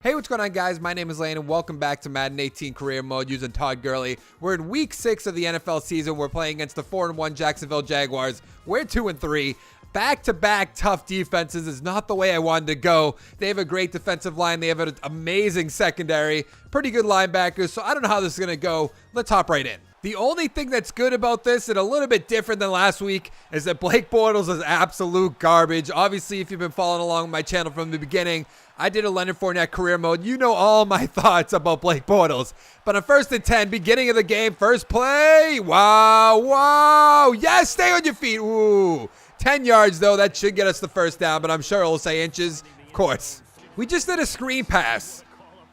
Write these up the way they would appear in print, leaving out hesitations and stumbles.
Hey, what's going on, guys? My name is Lane, and welcome back to Madden 18 Career Mode using Todd Gurley. We're in Week 6 of the NFL season. We're playing against the 4-1 Jacksonville Jaguars. We're 2-3. Back-to-back tough defenses is not the way I wanted to go. They have a great defensive line. They have an amazing secondary. Pretty good linebackers, so I don't know how this is going to go. Let's hop right in. The only thing that's good about this, and a little bit different than last week, is that Blake Bortles is absolute garbage. Obviously, if you've been following along my channel from the beginning, I did a Leonard Fournette career mode. You know all my thoughts about Blake Bortles. But on 1st and 10, beginning of the game, first play. Wow. Yes, stay on your feet. Ooh. 10 yards, though. That should get us the first down, but I'm sure it'll say inches. Of course. We just did a screen pass,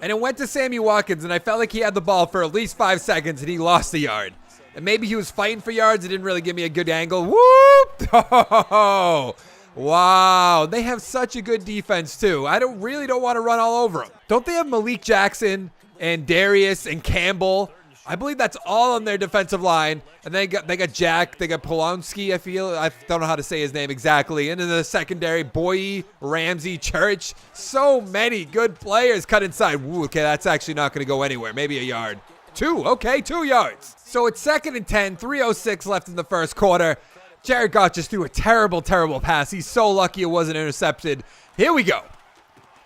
and it went to Sammy Watkins, and I felt like he had the ball for at least 5 seconds, and he lost the yard. And maybe he was fighting for yards. It didn't really give me a good angle. Whoop! Oh, wow. They have such a good defense, too. I really don't want to run all over them. Don't they have Malik Jackson and Darius and Campbell? I believe that's all on their defensive line. And they got Jack. They got Polonsky, I don't know how to say his name exactly. And in the secondary, Boye, Ramsey, Church. So many good players cut inside. Ooh, okay, that's actually not going to go anywhere. Maybe a yard. 2. Okay, 2 yards. So it's 2nd and 10, 3:06 left in the first quarter. Jared Goff just threw a terrible pass. He's so lucky it wasn't intercepted. Here we go.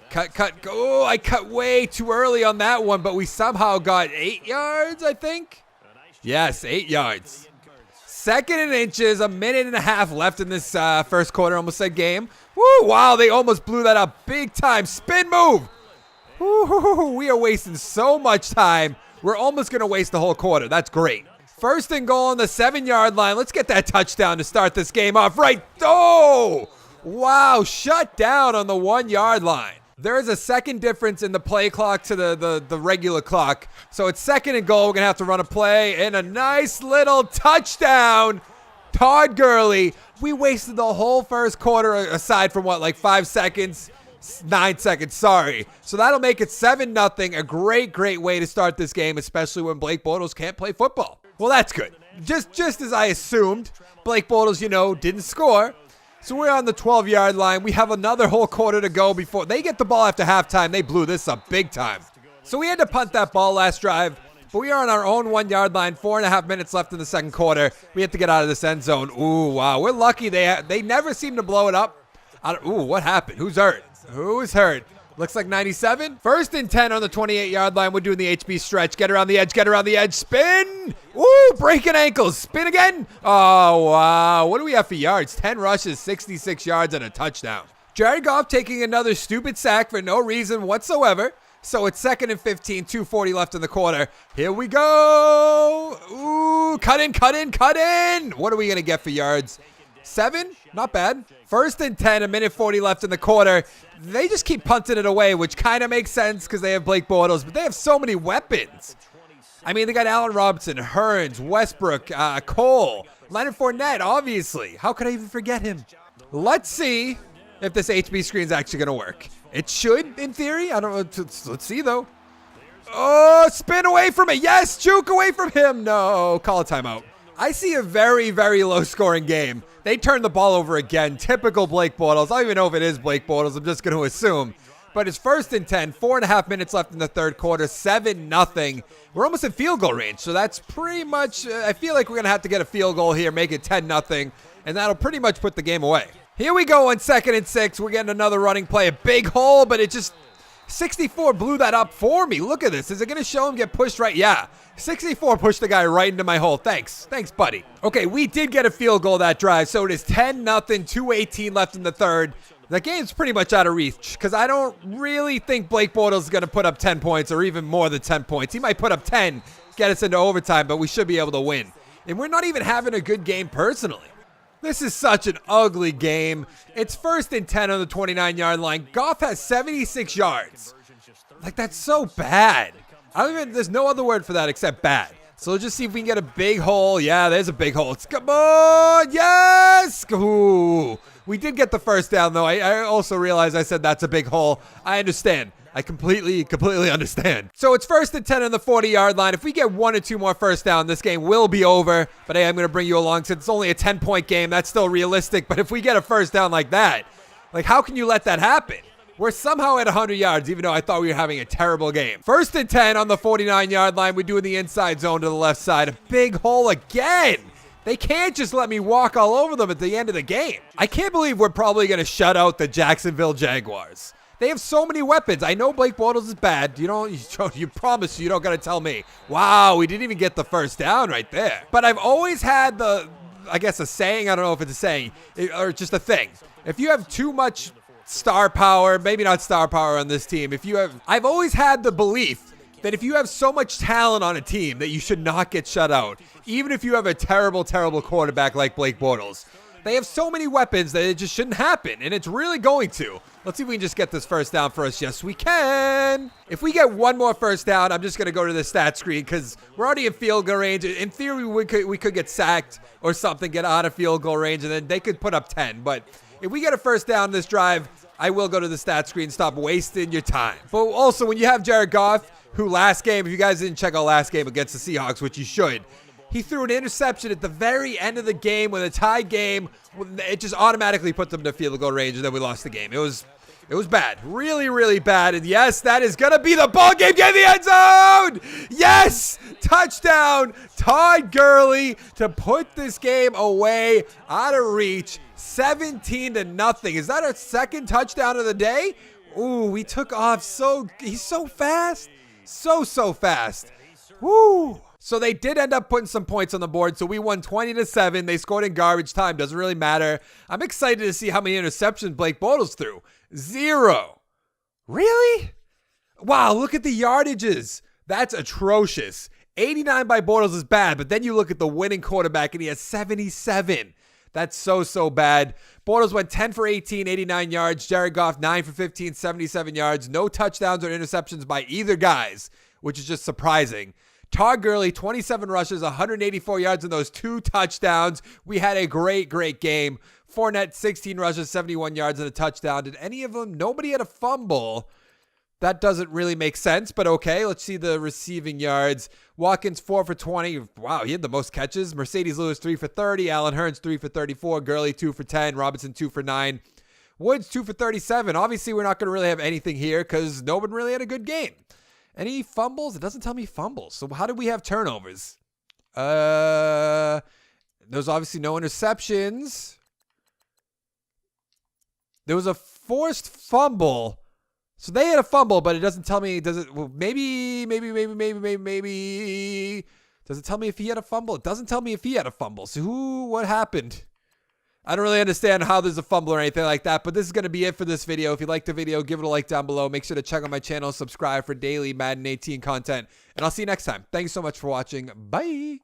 Cut, go. Oh, I cut way too early on that one, but we somehow got 8 yards, I think. Yes, 8 yards. 2nd and inches, a minute and a half left in this first quarter, almost said game. Woo, wow, they almost blew that up big time. Spin move. Woo, we are wasting so much time. We're almost going to waste the whole quarter. That's great. 1st and goal on the 7-yard line. Let's get that touchdown to start this game off right. Oh, wow, shut down on the 1-yard line. There is a second difference in the play clock to the regular clock. So it's 2nd and goal. We're going to have to run a play and a nice little touchdown. Todd Gurley. We wasted the whole first quarter aside from what, like 5 seconds? 9 seconds, sorry. So that'll make it 7-0. A great way to start this game, especially when Blake Bortles can't play football. Well, that's good. Just as I assumed, Blake Bortles, didn't score. So we're on the 12-yard line. We have another whole quarter to go before they get the ball after halftime. They blew this up big time. So we had to punt that ball last drive, but we are on our own 1-yard line. 4.5 minutes left in the second quarter. We have to get out of this end zone. Ooh, wow. We're lucky. They never seem to blow it up. Ooh, what happened? Who's hurt? Who is hurt? Looks like 97. 1st and 10 on the 28-yard line. We're doing the HB stretch. Get around the edge. Spin. Ooh, breaking ankles. Spin again. Oh, wow. What do we have for yards? 10 rushes, 66 yards, and a touchdown. Jared Goff taking another stupid sack for no reason whatsoever. So it's 2nd and 15, 2:40 left in the quarter. Here we go. Ooh, cut in. What are we going to get for yards? 7? Not bad. 1st and 10, a minute 40 left in the quarter. They just keep punting it away, which kind of makes sense because they have Blake Bortles, but they have so many weapons. I mean, they got Allen Robinson, Hearns, Westbrook, Cole, Leonard Fournette, obviously. How could I even forget him? Let's see if this HB screen is actually going to work. It should, in theory. I don't know. Let's see, though. Oh, spin away from it. Yes, juke away from him. No, call a timeout. I see a very low-scoring game. They turned the ball over again. Typical Blake Bortles. I don't even know if it is Blake Bortles. I'm just going to assume. But it's 1st and 10. 4.5 minutes left in the third quarter. 7-0. We're almost in field goal range. So that's pretty much... I feel like we're going to have to get a field goal here. Make it 10-0. And that'll pretty much put the game away. Here we go on 2nd and 6. We're getting another running play. A big hole, but it just... 64 blew that up for me. Look at this. Is it going to show him get pushed right? Yeah. 64 pushed the guy right into my hole. Thanks, buddy. Okay, we did get a field goal that drive, so it is 10-0, 2:18 left in the third. The game's pretty much out of reach because I don't really think Blake Bortles is going to put up 10 points or even more than 10 points. He might put up 10, get us into overtime, but we should be able to win. And we're not even having a good game personally. This is such an ugly game. It's 1st and 10 on the 29-yard line. Goff has 76 yards. Like, that's so bad. There's no other word for that except bad. So let's just see if we can get a big hole. Yeah, there's a big hole. Come on. Yes. Ooh. We did get the first down, though. I also realized I said that's a big hole. I understand. I completely understand. So it's 1st and 10 on the 40-yard line. If we get 1 or 2 more first down, this game will be over. But hey, I'm going to bring you along since it's only a 10-point game. That's still realistic. But if we get a first down like that, like how can you let that happen? We're somehow at 100 yards, even though I thought we were having a terrible game. 1st and 10 on the 49-yard line. We're doing the inside zone to the left side. A big hole again. They can't just let me walk all over them at the end of the game. I can't believe we're probably going to shut out the Jacksonville Jaguars. They have so many weapons. I know Blake Bortles is bad. You promise you don't got to tell me. Wow, we didn't even get the first down right there. But I've always had I guess a saying. I don't know if it's a saying or just a thing. If you have too much star power, maybe not star power on this team. I've always had the belief that if you have so much talent on a team that you should not get shut out, even if you have a terrible, terrible quarterback like Blake Bortles. They have so many weapons that it just shouldn't happen, and it's really going to. Let's see if we can just get this first down for us. Yes, we can. If we get one more first down, I'm just going to go to the stat screen because we're already in field goal range. In theory, we could get sacked or something, get out of field goal range, and then they could put up 10. But if we get a first down this drive, I will go to the stat screen. Stop wasting your time. But also, when you have Jared Goff, who last game, if you guys didn't check out last game against the Seahawks, which you should, he threw an interception at the very end of the game with a tie game. It just automatically put them to field goal range, and then we lost the game. It was bad. Really, really bad. And yes, that is going to be the ball game. Get in the end zone. Yes. Touchdown. Todd Gurley to put this game away out of reach. 17-0. Is that our second touchdown of the day? Ooh, we took off he's so fast. So fast. Woo. So they did end up putting some points on the board. So we won 20-7. They scored in garbage time. Doesn't really matter. I'm excited to see how many interceptions Blake Bortles threw. 0. Really? Wow, look at the yardages. That's atrocious. 89 by Bortles is bad, but then you look at the winning quarterback and he has 77. That's so bad. Bortles went 10 for 18, 89 yards. Jared Goff, 9 for 15, 77 yards. No touchdowns or interceptions by either guys, which is just surprising. Todd Gurley, 27 rushes, 184 yards in those 2 touchdowns. We had a great game. Fournette, 16 rushes, 71 yards and a touchdown. Did any of them? Nobody had a fumble. That doesn't really make sense, but okay. Let's see the receiving yards. Watkins, 4 for 20. Wow, he had the most catches. Mercedes Lewis, 3 for 30. Allen Hurns, 3 for 34. Gurley, 2 for 10. Robinson, 2 for 9. Woods, 2 for 37. Obviously, we're not going to really have anything here because no one really had a good game. Any fumbles? It doesn't tell me fumbles. So how did we have turnovers? There's obviously no interceptions. There was a forced fumble. So they had a fumble, but it doesn't tell me. Does it? Well, maybe. Does it tell me if he had a fumble? It doesn't tell me if he had a fumble. So what happened? I don't really understand how there's a fumble or anything like that, but this is going to be it for this video. If you liked the video, give it a like down below. Make sure to check out my channel, subscribe for daily Madden 18 content, and I'll see you next time. Thank you so much for watching. Bye.